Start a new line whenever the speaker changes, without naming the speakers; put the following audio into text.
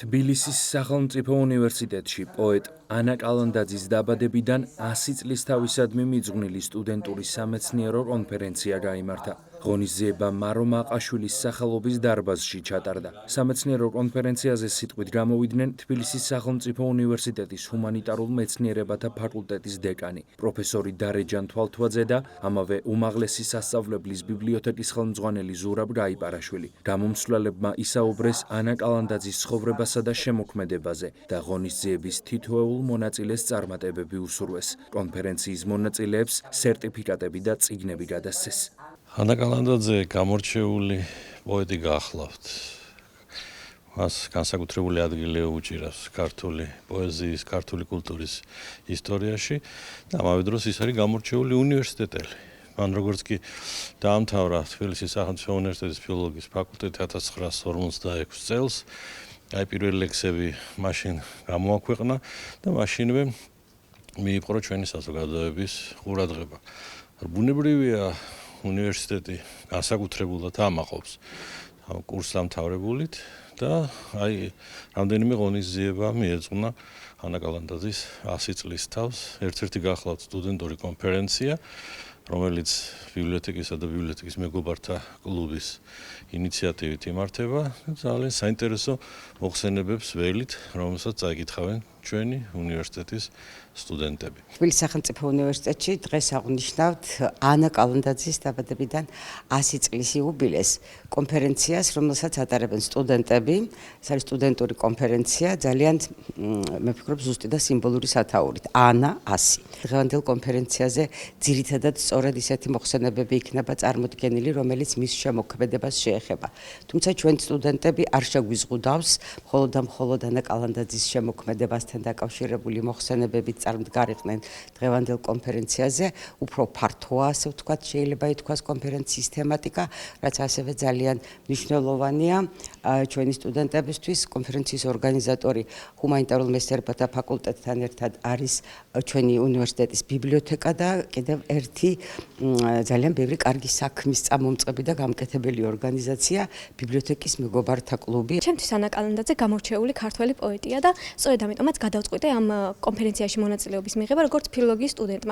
თბილისის სახელმწიფო უნივერსიტეტში პოეტ ანა კალანდაძის დაბადებიდან 100 წლის თავისადმი მიძღვნილი სტუდენტური სამეცნიერო კონფერენცია გაიმართა. ღონისძიება მარო მაყაშვილის სახელობის დარბაზში ჩატარდა. სამეცნიერო კონფერენციაზე სიტყვით გამოვიდნენ თბილისის სახელმწიფო უნივერსიტეტის ჰუმანიტარულ მეცნიერებათა ფაკულტეტის დეკანი, პროფესორი დარეჯან თვალთვაძე და ამავე უმაღლესი სასწავლებლის ბიბლიოთეკის ხელმძღვანელი ზურაბ გაიპარაშვილი. გამომცვლელებმა ისაუბრეს ანა კალანდაძის ცხოვრებასა და შემოქმედებაზე და ღონისძიების თითოეულ მონაწილეს წარმატებები უსურვეს. კონფერენციის მონაწილეებს სერტიფიკატები და წიგნები გადასცეს.
ანა კალანდაძე გამორჩეული პოეტი გახლავთ. მას განსაკუთრებული ადგილი უჭირავს ქართული პოეზიის, ქართული კულტურის ისტორიაში და ამავე დროს ის არის გამორჩეული უნივერსიტეტელი. მან როგორც კი დაამთავრა თბილისის სახელმწიფო უნივერსიტეტის ფილოლოგიის ფაკულტეტი 1956 წელს, პირველი ლექსები მაშინ გამოაქვეყნა და მაშინვე მიიპყრო ჩვენი საზოგადოების ყურადღება. ბუნებრივია უნივერსიტეტი განსაკუთრებულად ამაყობს კურსდამთავრებულით და რამდენიმე ღონისძიება მიეძღვნა ანა კალანდაძის 100 წლის თავს, ერთ-ერთი გახლავთ სტუდენტური კონფერენცია, რომელიც ბიბლიოთეკისა და ბიბლიოთეკის მეგობართა კლუბის ინიციატივით იმართება. ძალიან საინტერესო მოხსენებებს ველით, რომელსაც წაიკითხავენ ჩვენი უნივერსიტეტის სტუდენტები.
თბილისის სახელმწიფო უნივერსიტეტში დღეს აღნიშნავთ ანა კალანდაძის დაბადებიდან 100 წლის იუბილეს კონფერენციას, რომელსაც ატარებენ სტუდენტები. ეს არის სტუდენტური კონფერენცია, ძალიან მე ვფიქრობ ზუსტი და სიმბოლური სათაურით. ანა 100. დღევანდელ კონფერენციაზე ძირითადად სწორედ ისეთი მოხსენებები იქნება წარმოდგენილი, რომელიც მის შემოქმედებას შეეხება. თუმცა ჩვენ სტუდენტები არ შეგვიზღუდავს მხოლოდ და მხოლოდ ანა კალანდაძის შემოქმედებასთან დაკავშირებული მოხსენებებით წარმდგარიყვნენ დღევანდელ კონფერენციაზე, უფრო ფართოა, ასე ვთქვათ, შეიძლება ითქვას კონფერენციის თემატიკა, რაც ასევე ძალიან მნიშვნელოვანია ჩვენი სტუდენტებისთვის. კონფერენციის ორგანიზატორი ჰუმანიტარულ მეცნიერებათა ფაკულტეტთან ერთად არის ჩვენი უნივერსიტეტის ბიბლიოთეკა და კიდევ ერთი ძალიან ბევრი კარგი საქმის წამომწყები და გამკეთებელი ორგანიზაცია ბიბლიოთეკის მეგობართა კლუბი.
ჩემთვის ანა კალანდაძე გამორჩეული ქართველი პოეტია და სწორედ ამიტომაც გადავწყვიტე ამ კონფერენციაში მონაწილეობის მიღება როგორც ფილოლოგიის სტუდენტმა.